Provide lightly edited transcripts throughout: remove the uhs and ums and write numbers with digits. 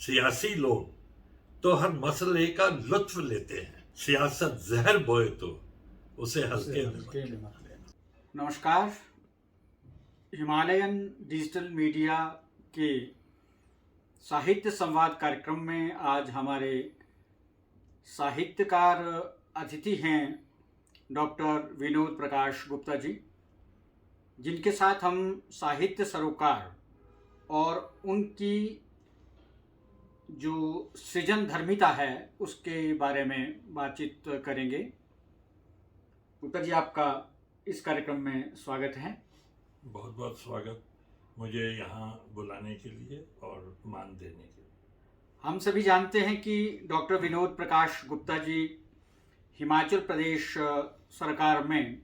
सियासी लोग तो हर मसले का लुत्फ लेते हैं, सियासत जहर बोए तो उसे हल्के में मत लेना। नमस्कार। हिमालयन डिजिटल मीडिया के साहित्य संवाद कार्यक्रम में आज हमारे साहित्यकार अतिथि हैं डॉक्टर विनोद प्रकाश गुप्ता जी, जिनके साथ हम साहित्य सरोकार और उनकी जो सृजन धर्मिता है उसके बारे में बातचीत करेंगे। गुप्ता जी, आपका इस कार्यक्रम में स्वागत है। बहुत बहुत स्वागत मुझे यहाँ बुलाने के लिए और मान देने के लिए। हम सभी जानते हैं कि डॉक्टर विनोद प्रकाश गुप्ता जी हिमाचल प्रदेश सरकार में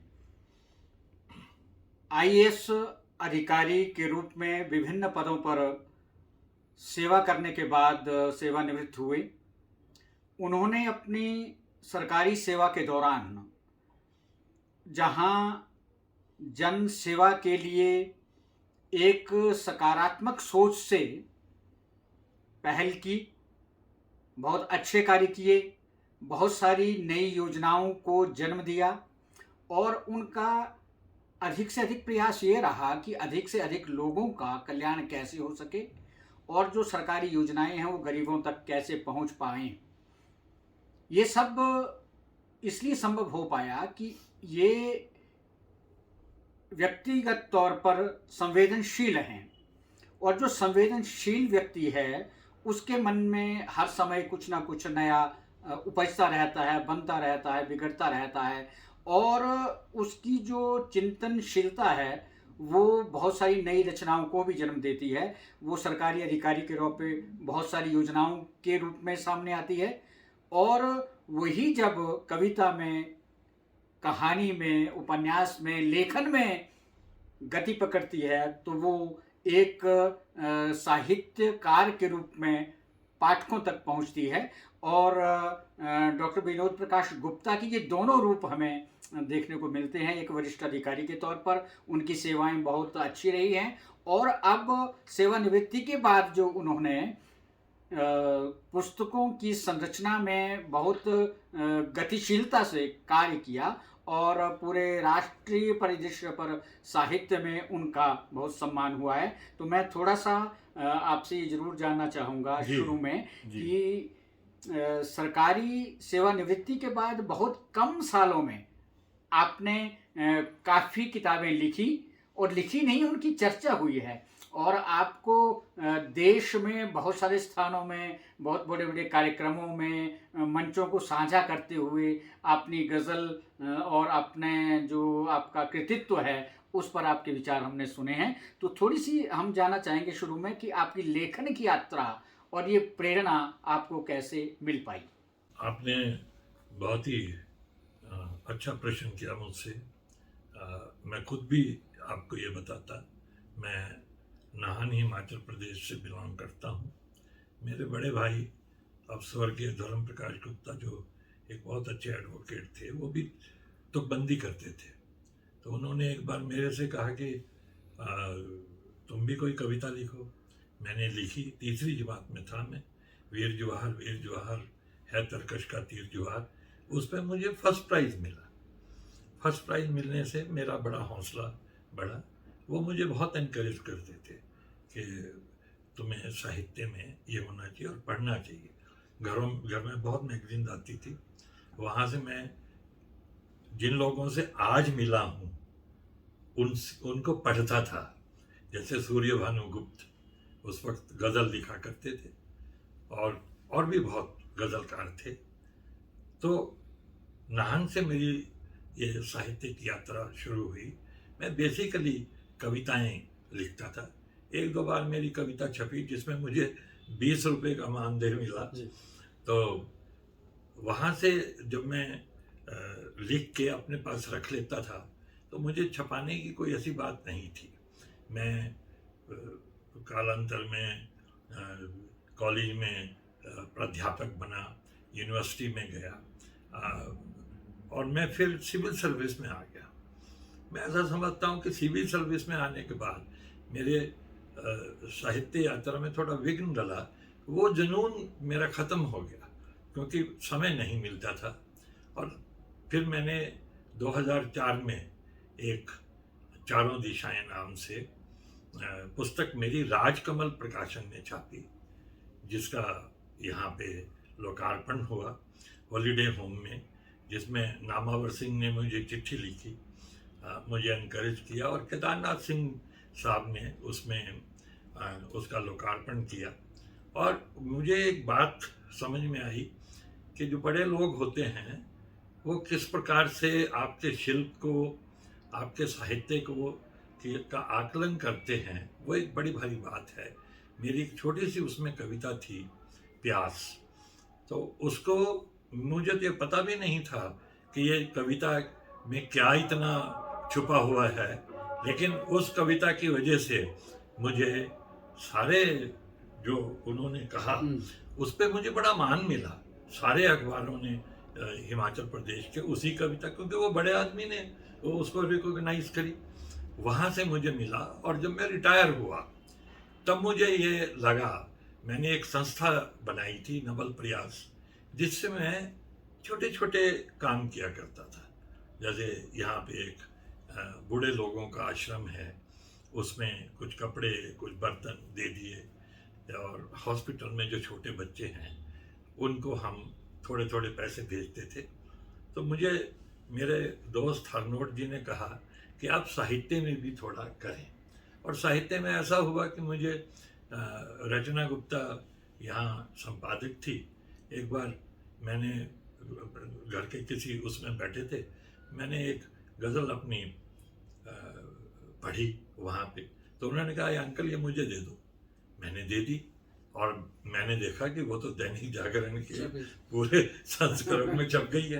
आईएएस अधिकारी के रूप में विभिन्न पदों पर सेवा करने के बाद सेवानिवृत्त हुए। उन्होंने अपनी सरकारी सेवा के दौरान जहां जन सेवा के लिए एक सकारात्मक सोच से पहल की, बहुत अच्छे कार्य किए, बहुत सारी नई योजनाओं को जन्म दिया और उनका अधिक से अधिक प्रयास ये रहा कि अधिक से अधिक लोगों का कल्याण कैसे हो सके और जो सरकारी योजनाएं हैं वो गरीबों तक कैसे पहुंच पाएं। ये सब इसलिए संभव हो पाया कि ये व्यक्तिगत तौर पर संवेदनशील हैं और जो संवेदनशील व्यक्ति है उसके मन में हर समय कुछ ना कुछ नया उपजता रहता है, बनता रहता है, बिगड़ता रहता है और उसकी जो चिंतनशीलता है वो बहुत सारी नई रचनाओं को भी जन्म देती है। वो सरकारी अधिकारी के रूप में बहुत सारी योजनाओं के रूप में सामने आती है और वही जब कविता में, कहानी में, उपन्यास में, लेखन में गति पकड़ती है तो वो एक साहित्यकार के रूप में पाठकों तक पहुंचती है। और डॉक्टर विनोद प्रकाश गुप्ता की ये दोनों रूप हमें देखने को मिलते हैं। एक वरिष्ठ अधिकारी के तौर पर उनकी सेवाएं बहुत अच्छी रही हैं और अब सेवानिवृत्ति के बाद जो उन्होंने पुस्तकों की संरचना में बहुत गतिशीलता से कार्य किया और पूरे राष्ट्रीय परिदृश्य पर साहित्य में उनका बहुत सम्मान हुआ है। तो मैं थोड़ा सा आपसे ये जरूर जानना चाहूँगा शुरू में कि सरकारी सेवानिवृत्ति के बाद बहुत कम सालों में आपने काफ़ी किताबें लिखी और लिखी नहीं, उनकी चर्चा हुई है और आपको देश में बहुत सारे स्थानों में, बहुत बड़े बड़े कार्यक्रमों में, मंचों को साझा करते हुए अपनी गज़ल और अपने जो आपका कृतित्व है उस पर आपके विचार हमने सुने हैं। तो थोड़ी सी हम जानना चाहेंगे शुरू में कि आपकी लेखन की यात्रा और ये प्रेरणा आपको कैसे मिल पाई। आपने बहुत ही अच्छा प्रश्न किया मुझसे। मैं खुद भी आपको ये बताता, मैं नाहन हिमाचल प्रदेश से बिलोंग करता हूँ। मेरे बड़े भाई अब स्वर्गीय धर्म प्रकाश गुप्ता जो एक बहुत अच्छे एडवोकेट थे, वो भी तुकबंदी करते थे। तो उन्होंने एक बार मेरे से कहा कि तुम भी कोई कविता लिखो। मैंने लिखी, तीसरी जमात में था मैं। वीर जवाहर है तरकश का तीर जुहार, उस पर मुझे फर्स्ट प्राइज़ मिला। फर्स्ट प्राइज़ मिलने से मेरा बड़ा हौसला बढ़ा। वो मुझे बहुत इनकरेज करते थे कि तुम्हें साहित्य में ये होना चाहिए और पढ़ना चाहिए। घर में बहुत मैगजीन आती थी, वहाँ से मैं जिन लोगों से आज मिला हूँ उनको पढ़ता था। जैसे सूर्य भानुगुप्त उस वक्त गज़ल लिखा करते थे और भी बहुत गज़लकार थे। तो नाहन से मेरी ये साहित्यिक यात्रा शुरू हुई। मैं बेसिकली कविताएं लिखता था। एक दो बार मेरी कविता छपी जिसमें मुझे 20 रुपये का मानदेय मिला। तो वहाँ से जब मैं लिख के अपने पास रख लेता था तो मुझे छपाने की कोई ऐसी बात नहीं थी। मैं कालांतर में कॉलेज में प्राध्यापक बना, यूनिवर्सिटी में गया और मैं फिर सिविल सर्विस में आ गया। मैं ऐसा समझता हूँ कि सिविल सर्विस में आने के बाद मेरे साहित्य यात्रा में थोड़ा विघ्न डला वो जुनून मेरा ख़त्म हो गया क्योंकि समय नहीं मिलता था। और फिर मैंने 2004 में एक चारों दिशाएं नाम से पुस्तक मेरी राजकमल प्रकाशन ने छापी, जिसका यहाँ पे लोकार्पण हुआ हॉलीडे होम में, जिसमें नामावर सिंह ने मुझे चिट्ठी लिखी, मुझे इनकरेज किया और केदारनाथ सिंह साहब ने उसमें उसका लोकार्पण किया। और मुझे एक बात समझ में आई कि जो बड़े लोग होते हैं वो किस प्रकार से आपके शिल्प को, आपके साहित्य को का आकलन करते हैं, वो एक बड़ी भारी बात है। मेरी एक छोटी सी उसमें कविता थी, प्यास, तो उसको मुझे तो ये पता भी नहीं था कि ये कविता में क्या इतना छुपा हुआ है, लेकिन उस कविता की वजह से मुझे सारे जो उन्होंने कहा उस पर मुझे बड़ा मान मिला। सारे अखबारों ने हिमाचल प्रदेश के उसी कविता, क्योंकि वो बड़े आदमी ने वो उसको रिकॉग्नाइज करी, वहाँ से मुझे मिला। और जब मैं रिटायर हुआ तब मुझे ये लगा, मैंने एक संस्था बनाई थी नवल प्रयास, जिससे मैं छोटे छोटे काम किया करता था। जैसे यहाँ पे एक बूढ़े लोगों का आश्रम है, उसमें कुछ कपड़े कुछ बर्तन दे दिए, और हॉस्पिटल में जो छोटे बच्चे हैं उनको हम थोड़े थोड़े पैसे भेजते थे। तो मुझे मेरे दोस्त हरनोट जी ने कहा कि आप साहित्य में भी थोड़ा करें, और साहित्य में ऐसा हुआ कि मुझे रचना गुप्ता यहाँ संपादक थी। एक बार मैंने घर के किसी उसमें बैठे थे, मैंने एक गज़ल अपनी पढ़ी वहाँ पे, तो उन्होंने कहा अंकल ये मुझे दे दो। मैंने दे दी, और मैंने देखा कि वो तो दैनिक जागरण के पूरे संस्करण में छप गई है।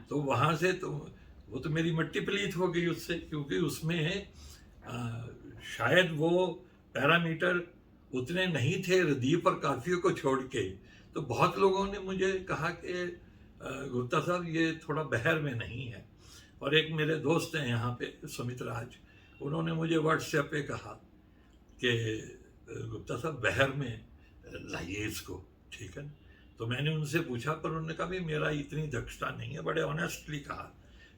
तो वहाँ से तो वो तो मेरी मट्टी पलीत हो गई उससे, क्योंकि उसमें शायद वो पैरामीटर उतने नहीं थे रदीफ और काफियों को छोड़ के। तो बहुत लोगों ने मुझे कहा कि गुप्ता साहब ये थोड़ा बहर में नहीं है। और एक मेरे दोस्त हैं यहाँ पे सुमित राज, उन्होंने मुझे व्हाट्सएप पे कहा कि गुप्ता साहब बहर में लाइए इसको, ठीक है ना। तो मैंने उनसे पूछा, पर उन्होंने कहा भी मेरा इतनी दक्षता नहीं है, बड़े ऑनेस्टली कहा।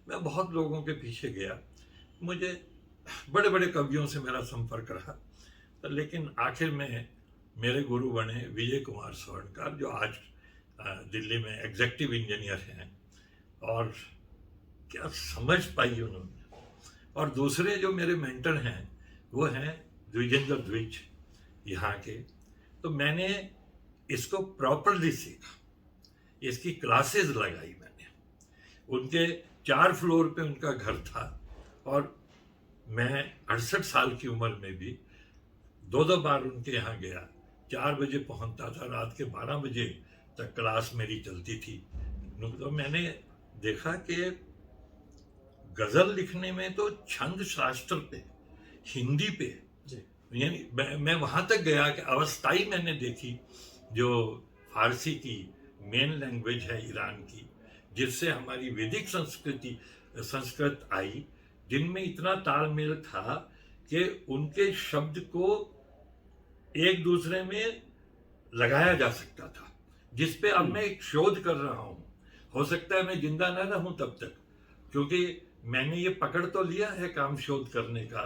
मैं बहुत लोगों के पीछे गया, मुझे बड़े बड़े कवियों से मेरा संपर्क रहा, लेकिन आखिर में मेरे गुरु बने विजय कुमार स्वर्णकार, जो आज दिल्ली में एग्जीक्यूटिव इंजीनियर हैं। और क्या समझ पाई उन्होंने। और दूसरे जो मेरे मेंटर हैं वो हैं द्विजेंद्र द्विज यहाँ के। तो मैंने इसको प्रॉपरली सीखा, इसकी क्लासेस लगाई मैंने। उनके 4 फ्लोर पे उनका घर था, और मैं 68 साल की उम्र में भी 2 बार उनके यहाँ गया। 4 बजे पहुंचता था, रात के 12 बजे तक क्लास मेरी चलती थी। तो मैंने देखा कि गजल लिखने में तो छंद शास्त्र पे, हिंदी पे, यानी मैं वहां तक गया कि अवस्थाई मैंने देखी, जो फारसी की मेन लैंग्वेज है ईरान की, जिससे हमारी वैदिक संस्कृत आई, जिनमें इतना तालमेल था कि उनके शब्द को एक दूसरे में लगाया जा सकता था, जिस पे अब मैं एक शोध कर रहा हूँ। हो सकता है मैं जिंदा ना रहूं तब तक, क्योंकि मैंने ये पकड़ तो लिया है काम शोध करने का,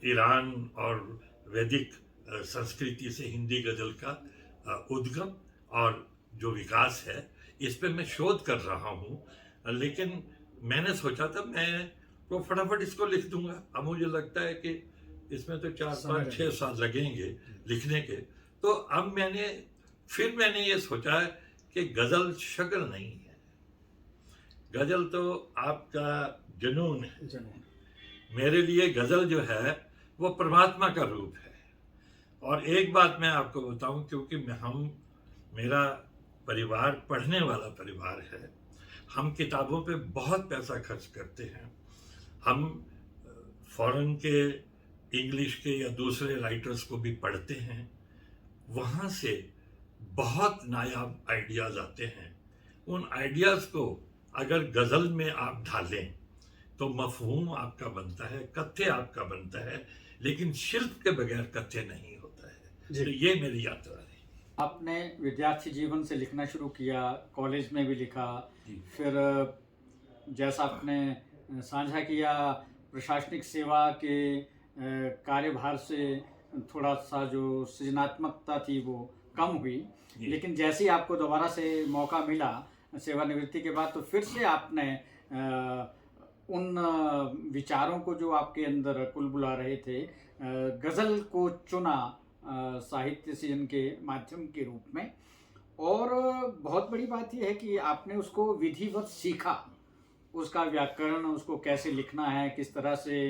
ईरान और वैदिक संस्कृति से हिंदी गजल का उद्गम और जो विकास है, इस पे मैं शोध कर रहा हूँ। लेकिन मैंने सोचा था मैं तो फटाफट इसको लिख दूंगा। अब मुझे लगता है कि इसमें तो 4, 5, 6 साल लगेंगे लिखने के। तो अब मैंने ये सोचा कि गजल शक्ल नहीं है, गजल तो आपका जुनून है। मेरे लिए गजल जो है वो परमात्मा का रूप है। और एक बात मैं आपको बताऊं, क्योंकि मेरा परिवार पढ़ने वाला परिवार है, हम किताबों पे बहुत पैसा खर्च करते हैं। हम फॉरेन के, इंग्लिश के या दूसरे राइटर्स को भी पढ़ते हैं, वहाँ से बहुत नायाब आइडियाज़ आते हैं। उन आइडियाज़ को अगर गज़ल में आप ढालें तो मफहूम आपका बनता है, कथ्य आपका बनता है, लेकिन शिल्प के बगैर कथ्य नहीं होता है। जी। तो ये मेरी यात्रा रही। आपने विद्यार्थी जीवन से लिखना शुरू किया, कॉलेज में भी लिखा, जी। फिर जैसा आपने साझा किया, प्रशासनिक सेवा के कार्यभार से थोड़ा सा जो सृजनात्मकता थी वो कम हुई, जी। लेकिन जैसे ही आपको दोबारा से मौका मिला सेवानिवृत्ति के बाद, तो फिर से आपने उन विचारों को जो आपके अंदर कुलबुला रहे थे, गज़ल को चुना साहित्य सृजन के माध्यम के रूप में। और बहुत बड़ी बात यह है कि आपने उसको विधिवत सीखा, उसका व्याकरण, उसको कैसे लिखना है, किस तरह से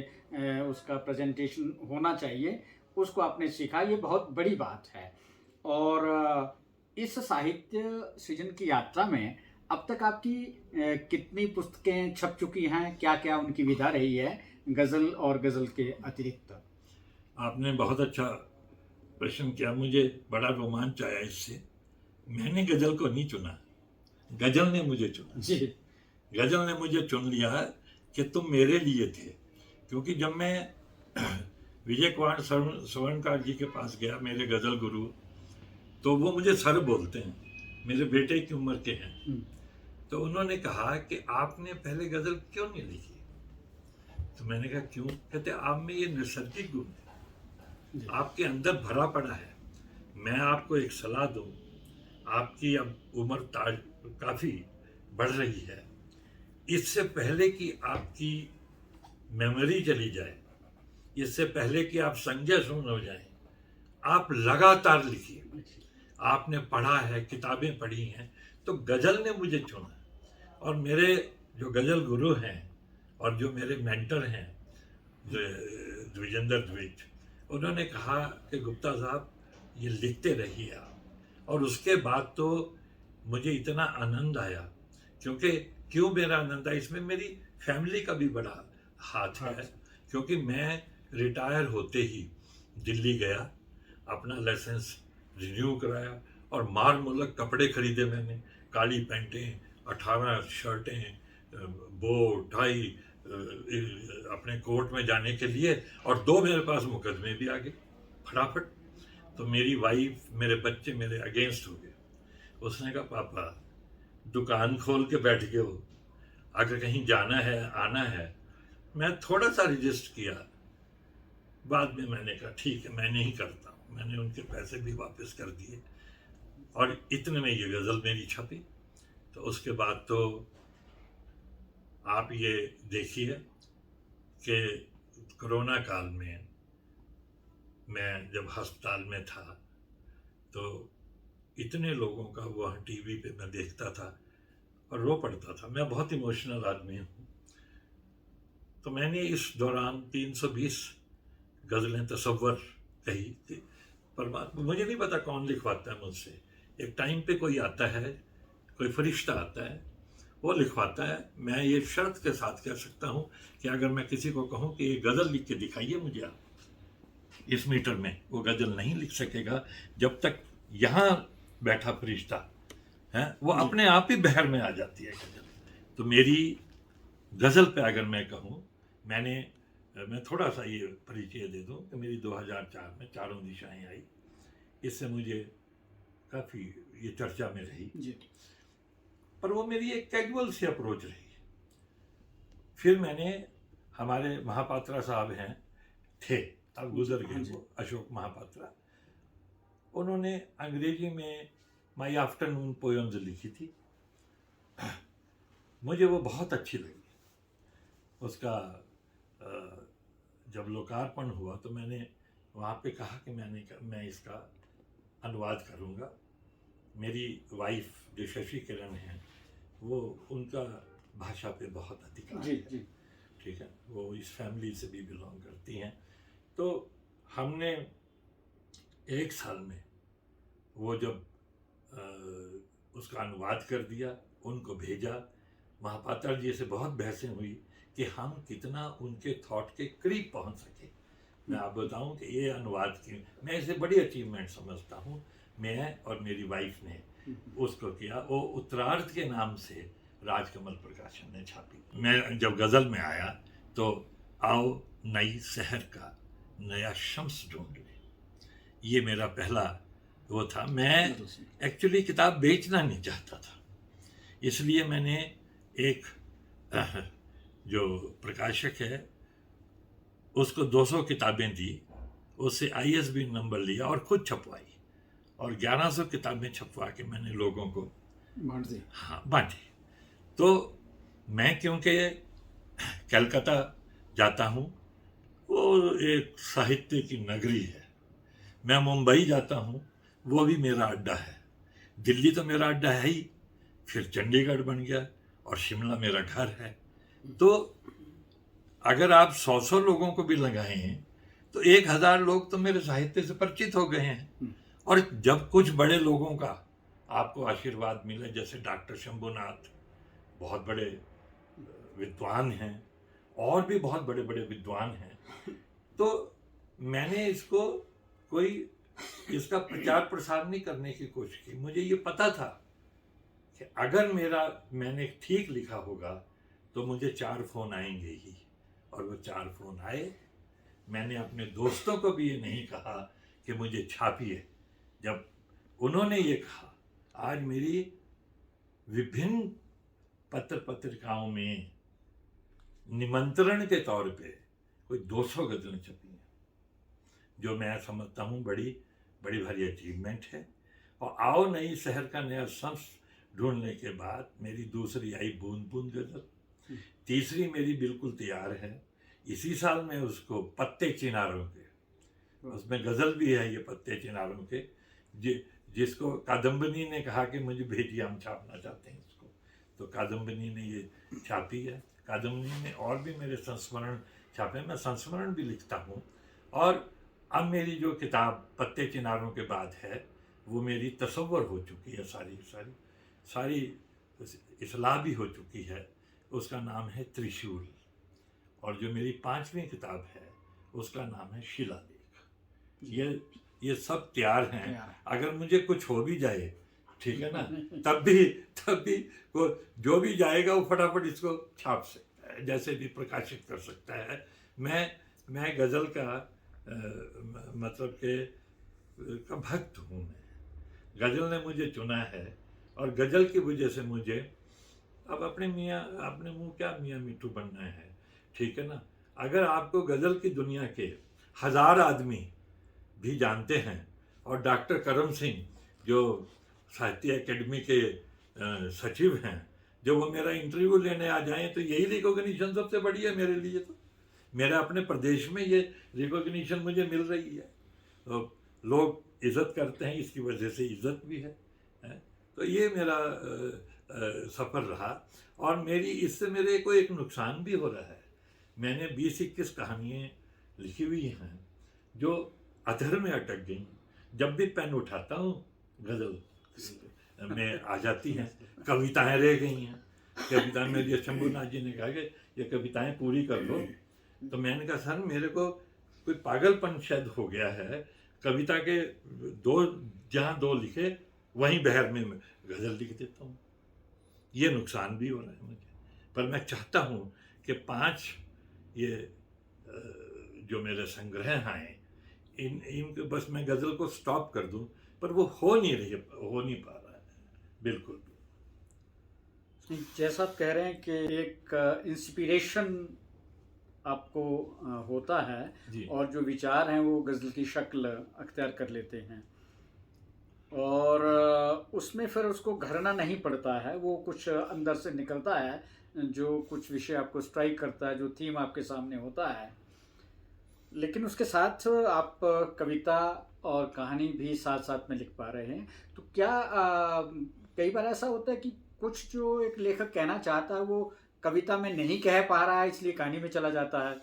उसका प्रेजेंटेशन होना चाहिए, उसको आपने सीखा। ये बहुत बड़ी बात है। और इस साहित्य सृजन की यात्रा में अब तक आपकी कितनी पुस्तकें छप चुकी हैं, क्या क्या उनकी विधा रही है, गज़ल और गज़ल के अतिरिक्त? आपने बहुत अच्छा प्रश्न किया, मुझे बड़ा रोमांच आया इससे। मैंने गज़ल को नहीं चुना, गज़ल ने मुझे चुना। जी। गज़ल ने मुझे चुन लिया कि तुम मेरे लिए थे। क्योंकि जब मैं विजय कुमार स्वर्णकार जी के पास गया, मेरे गज़ल गुरु, तो वो मुझे सर बोलते हैं, मेरे बेटे की उम्र के हैं। तो उन्होंने कहा कि आपने पहले गज़ल क्यों नहीं लिखी? तो मैंने कहा क्यों? कहते आप में ये नैसर्गिक गुण है, आपके अंदर भरा पड़ा है। मैं आपको एक सलाह दूं, आपकी अब उम्र काफ़ी बढ़ रही है, इससे पहले कि आपकी मेमोरी चली जाए, इससे पहले कि आप संज्ञा शून्य हो जाएं, आप लगातार लिखिए। आपने पढ़ा है, किताबें पढ़ी हैं, तो गज़ल ने मुझे चुना। और मेरे जो गज़ल गुरु हैं और जो मेरे मेंटर हैं द्विजेंद्र द्विज, उन्होंने कहा कि गुप्ता साहब ये लिखते रहिए आप। और उसके बाद तो मुझे इतना आनंद आया, क्यों मेरा आनंद आया, इसमें मेरी फैमिली का भी बड़ा हाथ है। क्योंकि मैं रिटायर होते ही दिल्ली गया, अपना लाइसेंस रिन्यू कराया और मार मुल्लक कपड़े खरीदे मैंने, काली पैंटें, 18 शर्टें, बो टाई, अपने कोर्ट में जाने के लिए। और 2 मेरे पास मुकदमे भी आ गए फटाफट। तो मेरी वाइफ, मेरे बच्चे मेरे अगेंस्ट हो गए। उसने कहा पापा दुकान खोल के बैठ गए हो, अगर कहीं जाना है आना है। मैं थोड़ा सा रजिस्ट किया, बाद में मैंने कहा ठीक है मैं नहीं करता हूँ। मैंने उनके पैसे भी वापस कर दिए और इतने में ये गज़ल मेरी छपी। तो उसके बाद तो आप ये देखिए कि कोरोना काल में मैं जब अस्पताल में था, तो इतने लोगों का वहाँ टीवी पे मैं देखता था और रो पड़ता था। मैं बहुत इमोशनल आदमी हूँ। तो मैंने इस दौरान 320 गज़लें तसव्वुर कही थी। परमात्मा, मुझे नहीं पता कौन लिखवाता है मुझसे। एक टाइम पे कोई आता है, कोई फरिश्ता आता है, वो लिखवाता है। मैं ये शर्त के साथ कह सकता हूँ कि अगर मैं किसी को कहूँ कि ये गज़ल लिख के दिखाइए मुझे आप, इस मीटर में, वो गज़ल नहीं लिख सकेगा जब तक यहाँ बैठा फरिश्ता है वो अपने आप ही बहर में आ जाती है गज़ल। तो मेरी गज़ल पे अगर मैं कहूँ, मैं थोड़ा सा ये परिचय दे दूं कि मेरी 2004 में चारों दिशाएं आई। इससे मुझे काफ़ी ये चर्चा में रही जी। पर वो मेरी एक कैजुअल सी अप्रोच रही। फिर मैंने, हमारे महापात्रा साहब हैं, थे, अब गुजर गए वो, अशोक महापात्रा, उन्होंने अंग्रेजी में माई आफ्टरनून पोएम्स लिखी थी। मुझे वो बहुत अच्छी लगी। उसका जब लोकार्पण हुआ तो मैंने वहाँ पे कहा कि मैं इसका अनुवाद करूँगा। मेरी वाइफ जो शशि किरण हैं, वो उनका भाषा पे बहुत अधिकार है। जी। ठीक है, वो इस फैमिली से भी बिलोंग करती हैं। तो हमने 1 साल में वो जब उसका अनुवाद कर दिया, उनको भेजा। महापात्रा जी से बहुत बहसें हुई कि हम कितना उनके थॉट के करीब पहुंच सके। मैं आप बताऊं कि ये अनुवाद की मैं इसे बड़ी अचीवमेंट समझता हूं। मैं और मेरी वाइफ ने उसको किया। वो उत्तरार्थ के नाम से राजकमल प्रकाशन ने छापी। मैं जब गज़ल में आया तो आओ नई शहर का नया शम्स ढूंढ ले, ये मेरा पहला वो था। मैं एक्चुअली किताब बेचना नहीं चाहता था, इसलिए मैंने एक जो प्रकाशक है उसको 200 किताबें दी, उससे ISB नंबर लिया और खुद छपवाई, और 1100 किताबें छपवा के मैंने लोगों को बांट दी। हाँ बांटी। तो मैं क्योंकि कलकत्ता जाता हूँ, वो एक साहित्य की नगरी है, मैं मुंबई जाता हूँ, वो भी मेरा अड्डा है, दिल्ली तो मेरा अड्डा है ही, फिर चंडीगढ़ बन गया, और शिमला मेरा घर है। तो अगर आप 100 लोगों को भी लगाए हैं तो 1000 लोग तो मेरे साहित्य से परिचित हो गए हैं। और जब कुछ बड़े लोगों का आपको आशीर्वाद मिले, जैसे डॉक्टर शंभुनाथ बहुत बड़े विद्वान हैं, और भी बहुत बड़े बड़े विद्वान हैं, तो मैंने इसको कोई इसका प्रचार प्रसार नहीं करने की कोशिश की। मुझे ये पता था कि अगर मैंने ठीक लिखा होगा तो मुझे 4 फोन आएंगे ही, और वो 4 फोन आए। मैंने अपने दोस्तों को भी ये नहीं कहा कि मुझे छापिए। जब उन्होंने ये कहा, आज मेरी विभिन्न पत्र पत्रिकाओं में निमंत्रण के तौर पे कोई 200 गज़लें छपी हैं, जो मैं समझता हूँ बड़ी बड़ी भारी अचीवमेंट है। और आओ नई शहर का नया शम्स ढूंढने के बाद मेरी दूसरी आई बूंद बूंद गज़ल, तीसरी मेरी बिल्कुल तैयार है, इसी साल में उसको पत्ते चिनारों के, उसमें गज़ल भी है ये पत्ते चिनारों के, जिसको कादम्बनी ने कहा कि मुझे भेजिए, हम छापना चाहते हैं इसको, तो कादम्बनी ने ये छापी है। कादम्बनी ने और भी मेरे संस्मरण छापे, मैं संस्मरण भी लिखता हूँ। और अब मेरी जो किताब पत्ते चिनारों के बाद है, वो मेरी तसव्वुर हो चुकी है, सारी इस्लाह भी हो चुकी है। उसका नाम है त्रिशूल। और जो मेरी 5वीं किताब है उसका नाम है शिलालेख। ये सब तैयार हैं। अगर मुझे कुछ हो भी जाए, ठीक है ना, तब भी वो जो भी जाएगा वो फटाफट इसको छाप सकता है, जैसे भी प्रकाशित कर सकता है। मैं गज़ल का मतलब के का भक्त हूँ। मैं गज़ल ने मुझे चुना है, और गज़ल की वजह से मुझे अब अपने मुँह क्या मियाँ मिट्टू बनना है, ठीक है ना। अगर आपको गज़ल की दुनिया के 1000 आदमी भी जानते हैं, और डॉक्टर करम सिंह जो साहित्य एकेडमी के सचिव हैं, जब वो मेरा इंटरव्यू लेने आ जाएं, तो यही रिकॉग्निशन सबसे बड़ी है मेरे लिए। तो मेरा अपने प्रदेश में ये रिकॉग्निशन मुझे मिल रही है, तो लोग इज़्ज़त करते हैं, इसकी वजह से इज़्ज़त भी है। तो ये मेरा सफ़र रहा। और इससे मेरे को एक नुकसान भी हो रहा है। मैंने 20-21 कहानियाँ लिखी हुई हैं जो अधर में अटक गई। जब भी पेन उठाता हूँ गज़ल में आ जाती हैं, कविताएं रह गई हैं। कविताएं में जो शंभुनाथ जी ने कहा कि ये कविताएं पूरी कर लो, तो मैंने कहा सर मेरे को कोई पागलपन शायद हो गया है, कविता के जहाँ 2 लिखे वहीं बहर में गज़ल लिख देता हूँ। ये नुकसान भी हो रहा है मुझे, पर मैं चाहता हूँ कि 5 ये जो मेरे संग्रह हैं इनको बस मैं गज़ल को स्टॉप कर दूं, पर वो हो नहीं पा रहा है बिल्कुल भी। जैसा आप कह रहे हैं कि एक इंस्पिरेशन आपको होता है, और जो विचार हैं वो गज़ल की शक्ल अख्तियार कर लेते हैं, और उसमें फिर उसको घरना नहीं पड़ता है, वो कुछ अंदर से निकलता है, जो कुछ विषय आपको स्ट्राइक करता है, जो थीम आपके सामने होता है। लेकिन उसके साथ आप कविता और कहानी भी साथ साथ में लिख पा रहे हैं, तो क्या कई बार ऐसा होता है कि कुछ जो एक लेखक कहना चाहता है वो कविता में नहीं कह पा रहा है, इसलिए कहानी में चला जाता है,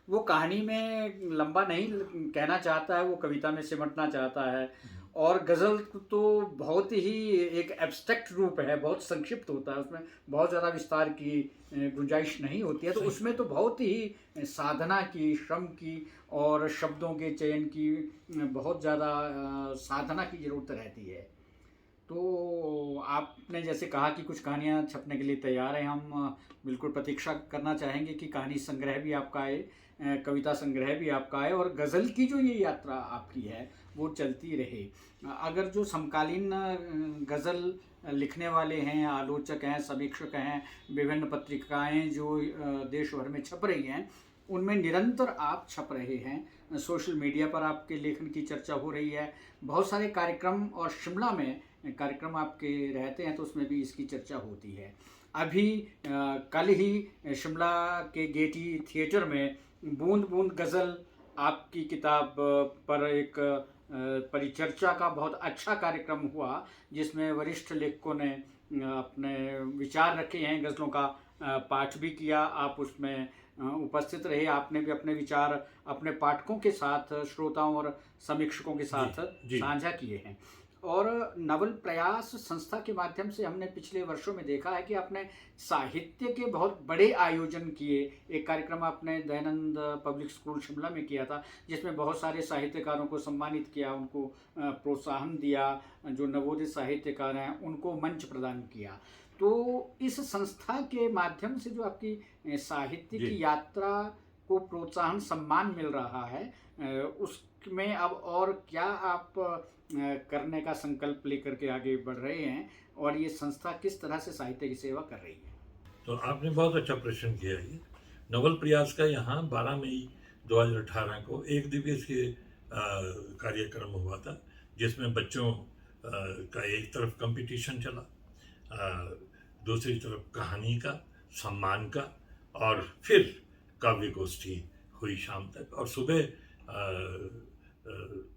वो कहानी में लंबा नहीं कहना चाहता है, वो कविता में सिमटना चाहता है। और गज़ल तो बहुत ही एक एब्स्ट्रैक्ट रूप है, बहुत संक्षिप्त होता है, उसमें बहुत ज़्यादा विस्तार की गुंजाइश नहीं होती है, तो उसमें तो बहुत ही साधना की, श्रम की और शब्दों के चयन की बहुत ज़्यादा साधना की ज़रूरत रहती है। तो आपने जैसे कहा कि कुछ कहानियाँ छपने के लिए तैयार हैं, हम बिल्कुल प्रतीक्षा करना चाहेंगे कि कहानी संग्रह भी आपका आए, कविता संग्रह भी आपका है और गज़ल की जो ये यात्रा आपकी है वो चलती रहे। अगर जो समकालीन गज़ल लिखने वाले हैं, आलोचक हैं, समीक्षक हैं, विभिन्न पत्रिकाएं जो देश भर में छप रही हैं, उनमें निरंतर आप छप रहे हैं। सोशल मीडिया पर आपके लेखन की चर्चा हो रही है, बहुत सारे कार्यक्रम और शिमला में कार्यक्रम आपके रहते हैं तो उसमें भी इसकी चर्चा होती है। अभी कल ही शिमला के गेटी थिएटर में बूंद बूंद गज़ल आपकी किताब पर एक परिचर्चा का बहुत अच्छा कार्यक्रम हुआ, जिसमें वरिष्ठ लेखकों ने अपने विचार रखे हैं, गज़लों का पाठ भी किया। आप उसमें उपस्थित रहे, आपने भी अपने विचार अपने पाठकों के साथ, श्रोताओं और समीक्षकों के साथ जी। साझा किए हैं। और नवल प्रयास संस्था के माध्यम से हमने पिछले वर्षों में देखा है कि आपने साहित्य के बहुत बड़े आयोजन किए। एक कार्यक्रम आपने दयानंद पब्लिक स्कूल शिमला में किया था, जिसमें बहुत सारे साहित्यकारों को सम्मानित किया, उनको प्रोत्साहन दिया, जो नवोदित साहित्यकार हैं उनको मंच प्रदान किया। तो इस संस्था के माध्यम से जो आपकी साहित्य जी। की यात्रा को प्रोत्साहन, सम्मान मिल रहा है, उसमें अब और क्या आप करने का संकल्प लेकर के आगे बढ़ रहे हैं और ये संस्था किस तरह से साहित्य की सेवा कर रही है? तो आपने बहुत अच्छा प्रश्न किया। ये नवल प्रयास का यहाँ 12 मई 2018 को एक दिवसीय कार्यक्रम हुआ था, जिसमें बच्चों का एक तरफ कंपटीशन चला, दूसरी तरफ कहानी का, सम्मान का, और फिर काव्य गोष्ठी हुई शाम तक। और सुबह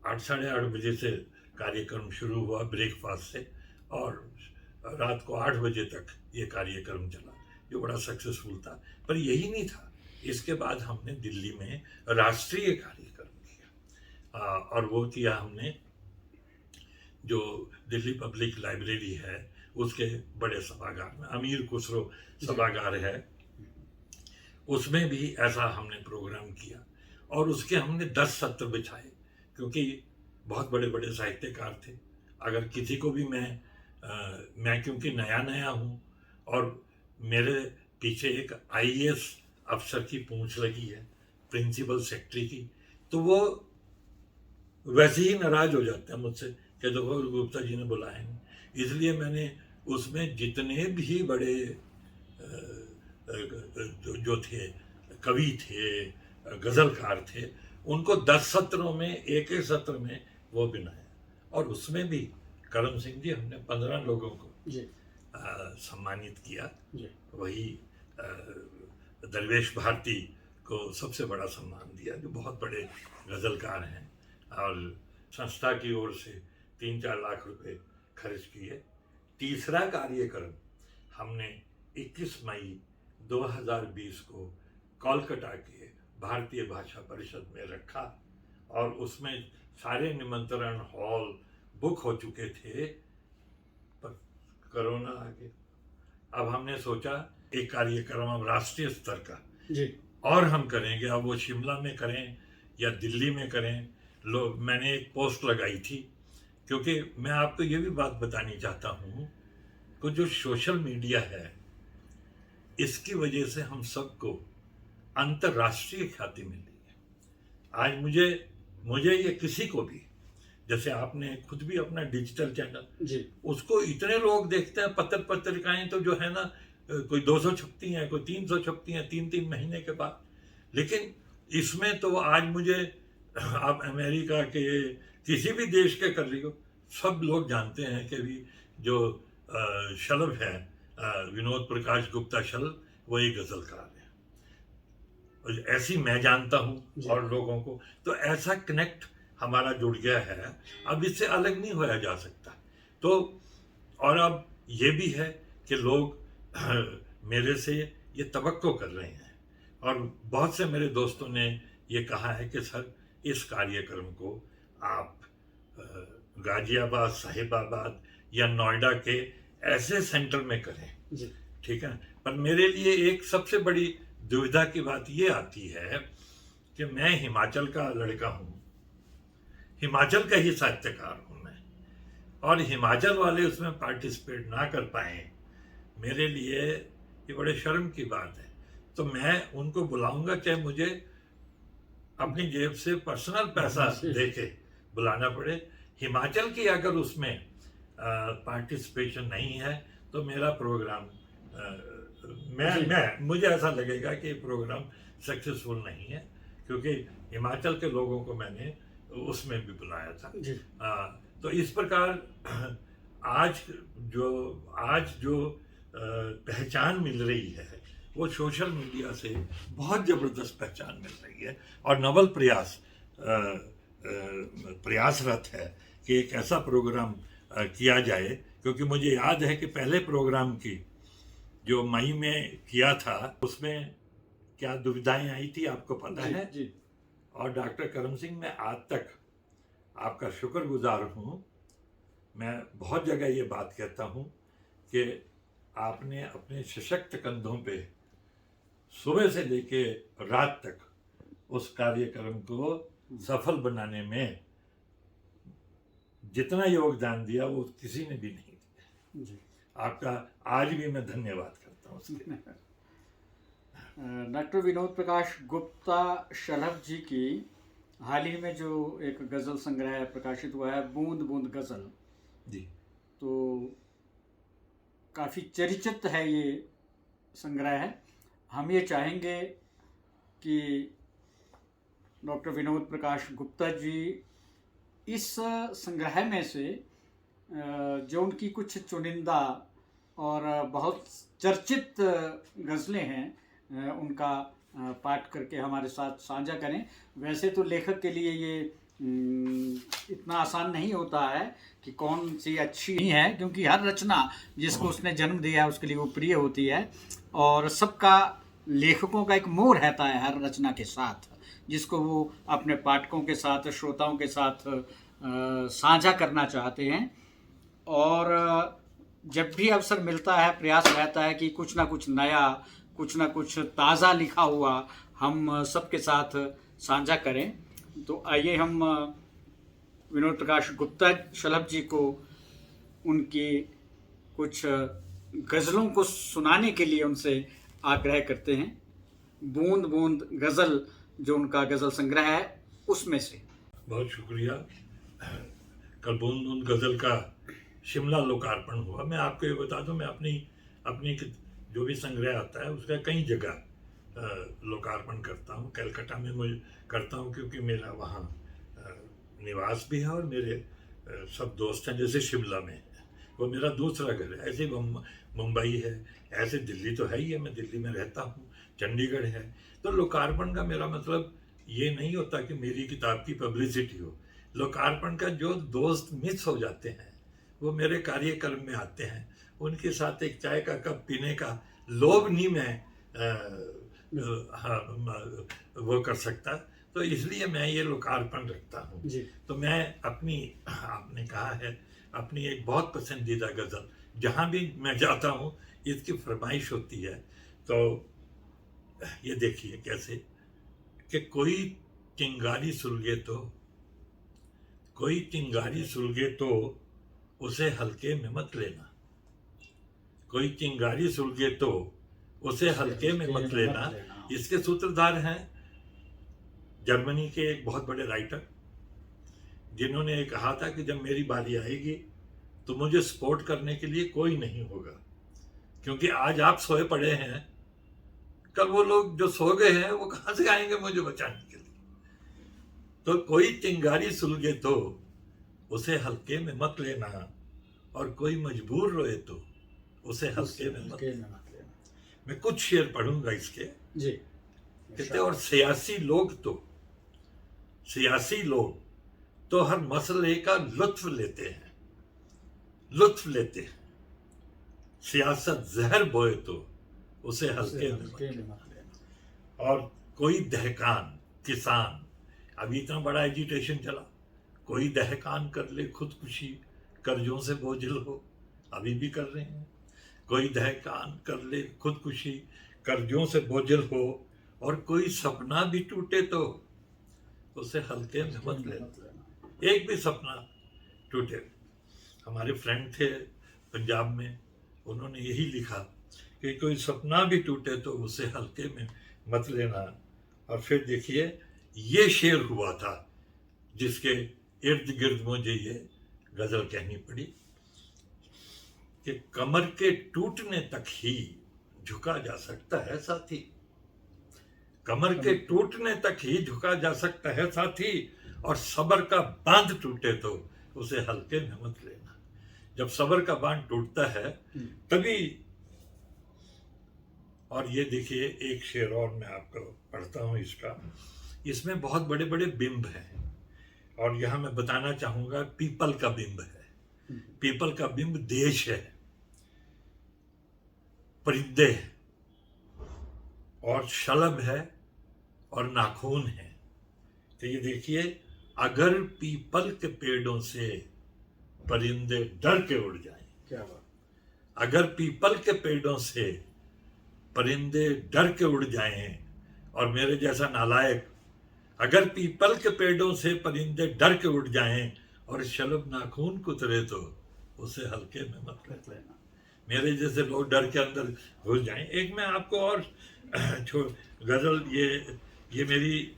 8 साढ़े 8 बजे से कार्यक्रम शुरू हुआ ब्रेकफास्ट से, और रात को 8 बजे तक ये कार्यक्रम चला, जो बड़ा सक्सेसफुल था। पर यही नहीं था, इसके बाद हमने दिल्ली में राष्ट्रीय कार्यक्रम किया, और वो किया हमने जो दिल्ली पब्लिक लाइब्रेरी है उसके बड़े सभागार में, अमीर खुसरो सभागार है, उसमें भी ऐसा हमने प्रोग्राम किया। और उसके हमने 10 सत्र बिछाए, क्योंकि बहुत बड़े बड़े साहित्यकार थे। अगर किसी को भी मैं क्योंकि नया नया हूँ और मेरे पीछे एक IAS अफसर की पूंछ लगी है, प्रिंसिपल सेक्रेटरी की, तो वो वैसे ही नाराज हो जाते हैं मुझसे कि देखो गुप्ता जी ने बुलाया नहीं। इसलिए मैंने उसमें जितने भी बड़े जो थे, कवि थे, गज़लकार थे, उनको 10 सत्रों में, एक एक सत्र में वो बनाया। और उसमें भी करम सिंह जी, हमने 15 लोगों को सम्मानित किया। वही दरवेश भारती को सबसे बड़ा सम्मान दिया, जो बहुत बड़े गज़लकार हैं, और संस्था की ओर से 3-4 लाख रुपए खर्च किए। तीसरा कार्यक्रम हमने 21 मई 2020 को कोलकाता के भारतीय भाषा परिषद में रखा, और उसमें सारे निमंत्रण हॉल बुक हो चुके थे, पर कोरोना आ गया। अब हमने सोचा एक कार्यक्रम अब राष्ट्रीय स्तर का और हम करेंगे। अब वो शिमला में करें या दिल्ली में करें, मैंने एक पोस्ट लगाई थी, क्योंकि मैं आपको ये भी बात बतानी चाहता हूँ कि जो सोशल मीडिया है, इसकी वजह से हम सबको अंतर्राष्ट्रीय ख्याति मिली है। आज मुझे ये किसी को भी, जैसे आपने खुद भी अपना डिजिटल चैनल, उसको इतने लोग देखते हैं, पत्रिकाएं तो जो है ना, कोई 200 छपती हैं, कोई 300 छपती हैं 3-3 महीने के बाद। लेकिन इसमें तो आज मुझे, आप अमेरिका के किसी भी देश के कर लियो, सब लोग जानते हैं कि भी जो शलभ है, विनोद प्रकाश गुप्ता शलभ, वो एक गज़लकार है। ऐसी मैं जानता हूँ और लोगों को, तो ऐसा कनेक्ट हमारा जुड़ गया है, अब इससे अलग नहीं होया जा सकता। तो और अब ये भी है कि लोग मेरे से ये तवक्को कर रहे हैं, और बहुत से मेरे दोस्तों ने ये कहा है कि सर, इस कार्यक्रम को आप गाजियाबाद, साहिबाबाद या नोएडा के ऐसे सेंटर में करें, ठीक है। पर मेरे लिए एक सबसे बड़ी दुविधा की बात ये आती है कि मैं हिमाचल का लड़का हूँ, हिमाचल का ही साहित्यकार हूँ मैं, और हिमाचल वाले उसमें पार्टिसिपेट ना कर पाए, मेरे लिए ये बड़े शर्म की बात है। तो मैं उनको बुलाऊंगा, चाहे मुझे अपनी जेब से पर्सनल पैसा दे के बुलाना पड़े। हिमाचल की अगर उसमें पार्टिसिपेशन नहीं है तो मेरा प्रोग्राम मुझे ऐसा लगेगा कि प्रोग्राम सक्सेसफुल नहीं है, क्योंकि हिमाचल के लोगों को मैंने उसमें भी बुलाया था। तो इस प्रकार आज जो पहचान मिल रही है वो सोशल मीडिया से बहुत ज़बरदस्त पहचान मिल रही है, और नवल प्रयासरत है कि एक ऐसा प्रोग्राम किया जाए, क्योंकि मुझे याद है कि पहले प्रोग्राम की जो मई में किया था उसमें क्या दुविधाएं आई थी आपको पता है जी। और डॉक्टर करम सिंह, मैं आज तक आपका शुक्रगुजार हूँ। मैं बहुत जगह ये बात कहता हूँ कि आपने अपने सशक्त कंधों पे सुबह से लेके रात तक उस कार्यक्रम को सफल बनाने में जितना योगदान दिया वो किसी ने भी नहीं दिया। जी। आपका आज भी मैं धन्यवाद करता हूँ उसके लिए। डॉक्टर विनोद प्रकाश गुप्ता शलभ जी की हाल ही में जो एक गज़ल संग्रह प्रकाशित हुआ है, बूंद बूंद गज़ल जी, तो काफ़ी चर्चित है ये संग्रह है। हम ये चाहेंगे कि डॉक्टर विनोद प्रकाश गुप्ता जी इस संग्रह में से जो उनकी कुछ चुनिंदा और बहुत चर्चित गज़लें हैं उनका पाठ करके हमारे साथ साझा करें। वैसे तो लेखक के लिए ये इतना आसान नहीं होता है कि कौन सी अच्छी नहीं है, क्योंकि हर रचना जिसको उसने जन्म दिया है उसके लिए वो प्रिय होती है, और सबका लेखकों का एक मोह रहता है हर रचना के साथ, जिसको वो अपने पाठकों के साथ, श्रोताओं के साथ साझा करना चाहते हैं। और जब भी अवसर मिलता है प्रयास रहता है कि कुछ ना कुछ नया, कुछ ना कुछ ताज़ा लिखा हुआ हम सबके साथ साझा करें। तो आइए हम विनोद प्रकाश गुप्ता शलभ जी को उनकी कुछ गज़लों को सुनाने के लिए उनसे आग्रह करते हैं। बूंद बूंद गज़ल जो उनका गज़ल संग्रह है उसमें से। बहुत शुक्रिया। कल बूंद बूंद गज़ल का शिमला लोकार्पण हुआ। मैं आपको ये बता दूं, मैं अपनी जो भी संग्रह आता है उसका कई जगह लोकार्पण करता हूँ। कलकत्ता में मैं करता हूँ क्योंकि मेरा वहाँ निवास भी है और मेरे सब दोस्त हैं। जैसे शिमला में वो मेरा दूसरा घर है, ऐसे मुंबई है, ऐसे दिल्ली तो है ही है, मैं दिल्ली में रहता हूँ, चंडीगढ़ है। तो लोकार्पण का मेरा मतलब ये नहीं होता कि मेरी किताब की पब्लिसिटी हो। लोकार्पण का जो दोस्त मिस हो जाते हैं वो मेरे कार्यक्रम में आते हैं, उनके साथ एक चाय का कप पीने का लोभ नहीं मैं वो कर सकता। तो इसलिए मैं ये लोकार्पण रखता हूँ। तो मैं अपनी, आपने कहा है, अपनी एक बहुत पसंदीदा गज़ल जहाँ भी मैं जाता हूँ इसकी फरमाइश होती है। तो ये देखिए कैसे कि कोई चिंगारी सुलगे तो उसे हल्के में मत लेना। कोई चिंगारी सुलगे तो उसे हल्के में मत लेना। इसके सूत्रधार हैं जर्मनी के एक बहुत बड़े राइटर, जिन्होंने कहा था कि जब मेरी बारी आएगी तो मुझे सपोर्ट करने के लिए कोई नहीं होगा, क्योंकि आज आप सोए पड़े हैं, कल वो लोग जो सो गए हैं वो कहाँ से आएंगे मुझे बचाने के लिए। तो कोई चिंगारी सुलगे तो उसे हल्के में मत लेना, और कोई मजबूर रोए तो उसे हल्के में मत लेना। मैं कुछ शेर पढ़ूंगा इसके जी। कहते और सियासी लोग तो हर मसले का लुत्फ लेते हैं। सियासत जहर बोए तो उसे हल्के में मत लेना। और कोई दहकान किसान, अभी इतना बड़ा एजिटेशन चला, कोई दहकान कर ले खुदकुशी, कर्जों से बोझिल हो, अभी भी कर रहे हैं। कोई दहकान कर ले खुदकुशी, कर्जों से बोझिल हो, और कोई सपना भी टूटे तो उसे हल्के में मत लेना। एक भी सपना टूटे, हमारे फ्रेंड थे पंजाब में, उन्होंने यही लिखा कि कोई सपना भी टूटे तो उसे हल्के में मत लेना। और फिर देखिए ये शेर हुआ था जिसके इर्द गिर्द मुझे ये गजल कहनी पड़ी कि कमर के टूटने तक ही झुका जा सकता है साथी, कमर के टूटने तक ही झुका जा सकता है साथी, और सब्र का बांध टूटे तो उसे हल्के में मत लेना। जब सब्र का बांध टूटता है तभी। और ये देखिए एक शेर और मैं आपको पढ़ता हूँ इसका, इसमें बहुत बड़े बड़े बिंब हैं और यहाँ मैं बताना चाहूंगा पीपल का बिंब है। पीपल का बिंब देश है, परिंदे है और शलभ है और नाखून है। तो ये देखिए, अगर पीपल के पेड़ों से परिंदे डर के उड़ जाएं, क्या बात, अगर पीपल के पेड़ों से परिंदे डर के उड़ जाएं और मेरे जैसा नालायक, अगर पीपल के पेड़ों से परिंदे डर के उड़ जाएं और शलभ नाखून कुतरे तो उसे हल्के में मत लेना। मेरे जैसे लोग डर के अंदर घुस जाएं। एक मैं आपको और गजल, ये मेरी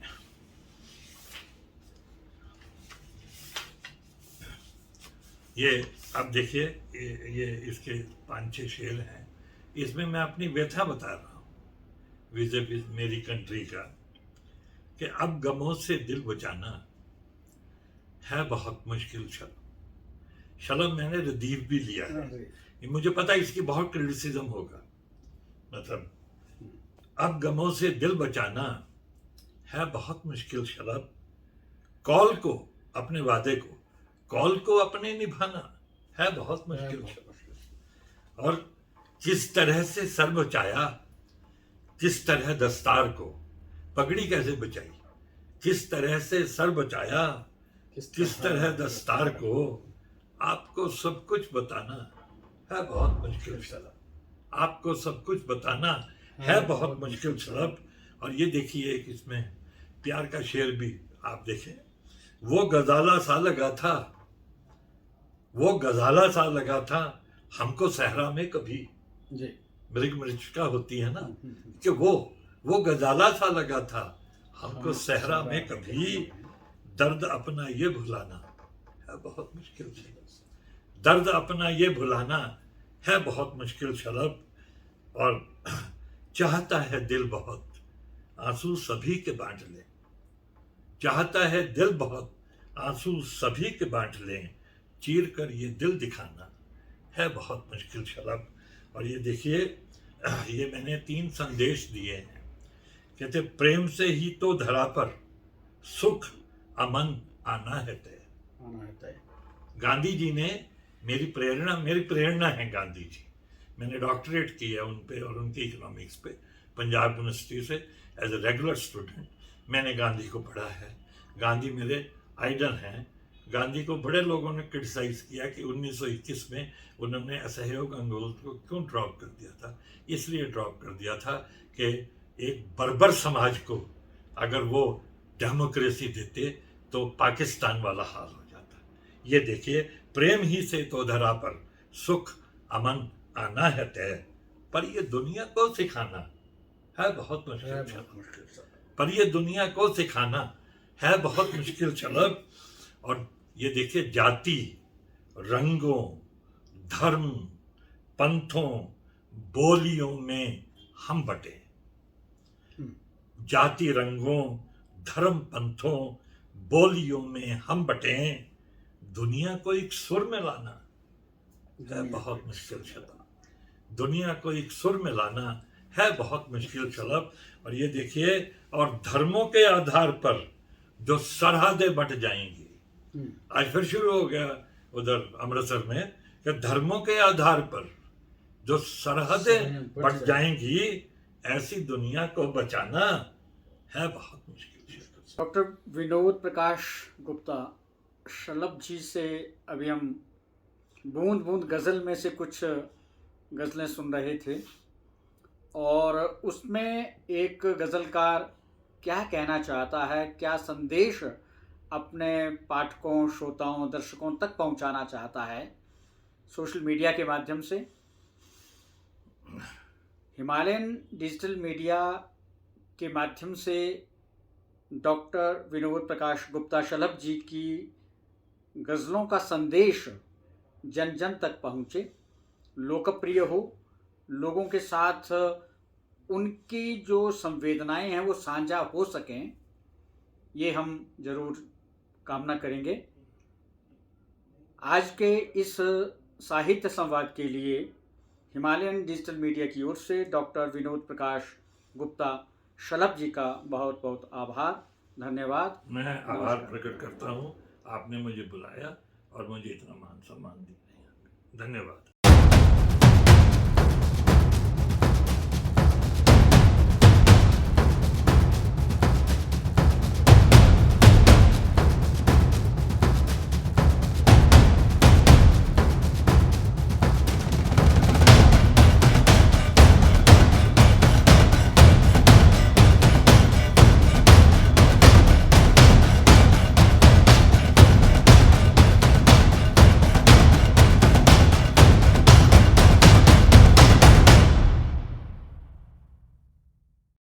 ये अब देखिए, ये इसके 5-6 शेर हैं। इसमें मैं अपनी व्यथा बता रहा हूँ विज़ मेरी कंट्री का, कि अब गमों से दिल बचाना है बहुत मुश्किल। शलभ मैंने रदीफ भी लिया है, मुझे पता है इसकी बहुत क्रिटिसिज्म होगा। मतलब अब गमों से दिल बचाना है बहुत मुश्किल शलभ, कॉल को अपने वादे को, कॉल को अपने निभाना है बहुत मुश्किल शलभ। और किस तरह से सर बचाया, किस तरह दस्तार को, पगड़ी कैसे बचाई, किस तरह से सर बचाया, किस तरह दस्तार को, आपको सब कुछ बताना है बहुत मुश्किल शलभ, आपको सब कुछ बताना है बहुत मुश्किल शलभ। और ये देखिए एक इसमें प्यार का शेर भी आप देखें, वो गजाला सा लगा था, वो गजाला सा लगा था हमको सहरा में कभी, मृग मृचिका होती है ना, कि वो गजाला सा लगा था हमको सहरा में कभी, दर्द अपना ये भुलाना है बहुत मुश्किल शलभ, दर्द अपना ये भुलाना है बहुत मुश्किल शलभ। और चाहता है दिल बहुत आंसू सभी के बांट ले, चाहता है दिल बहुत आंसू सभी के बांट लें, चीर कर ये दिल दिखाना है बहुत मुश्किल शलभ। और ये देखिए, ये मैंने 3 संदेश दिए हैं। कहते प्रेम से ही तो धरा पर सुख अमन आना है तय। गांधी जी ने मेरी प्रेरणा है गांधी जी। मैंने डॉक्टरेट किया उन पे और उनकी इकोनॉमिक्स पे पंजाब यूनिवर्सिटी से एज ए रेगुलर स्टूडेंट। मैंने गांधी को पढ़ा है, गांधी मेरे आइडल हैं। गांधी को बड़े लोगों ने क्रिटिसाइज किया कि 1921 में उन्होंने असहयोग आंदोलन को क्यों ड्रॉप कर दिया था। इसलिए ड्रॉप कर दिया था कि एक बर्बर समाज को अगर वो डेमोक्रेसी देते तो पाकिस्तान वाला हाल हो जाता। ये देखिए, प्रेम ही से तो धरा पर सुख अमन आना है तय, पर ये दुनिया को सिखाना है बहुत मुश्किल, पर ये दुनिया को सिखाना है बहुत मुश्किल शलभ। और ये देखिए, जाति रंगों धर्म पंथों बोलियों में हम बटे, जाति रंगों धर्म पंथों बोलियों में हम बटे, दुनिया को एक सुर में लाना है बहुत मुश्किल शलभ, दुनिया को एक सुर में लाना है बहुत मुश्किल शलभ। और ये देखिए, और धर्मों के आधार पर जो सरहदें बट जाएंगी, आज फिर शुरू हो गया उधर अमृतसर में कि धर्मों के आधार पर जो सरहदें बट जाएंगी, ऐसी दुनिया को बचाना है बहुत मुश्किल। डॉक्टर विनोद प्रकाश गुप्ता, शलभ जी से अभी हम बूंद बूंद गज़ल में से कुछ गज़लें सुन रहे थे और उसमें एक गज़लकार क्या कहना चाहता है, क्या संदेश अपने पाठकों श्रोताओं दर्शकों तक पहुंचाना चाहता है सोशल मीडिया के माध्यम से। हिमालयन डिजिटल मीडिया के माध्यम से डॉक्टर विनोद प्रकाश गुप्ता शलभ जी की गज़लों का संदेश जन जन तक पहुँचे, लोकप्रिय हो, लोगों के साथ उनकी जो संवेदनाएं हैं वो साझा हो सकें, ये हम ज़रूर कामना करेंगे। आज के इस साहित्य संवाद के लिए हिमालयन डिजिटल मीडिया की ओर से डॉक्टर विनोद प्रकाश गुप्ता शलभ जी का बहुत बहुत आभार, धन्यवाद। मैं आभार प्रकट करता हूँ, आपने मुझे बुलाया और मुझे इतना मान सम्मान दिया। धन्यवाद।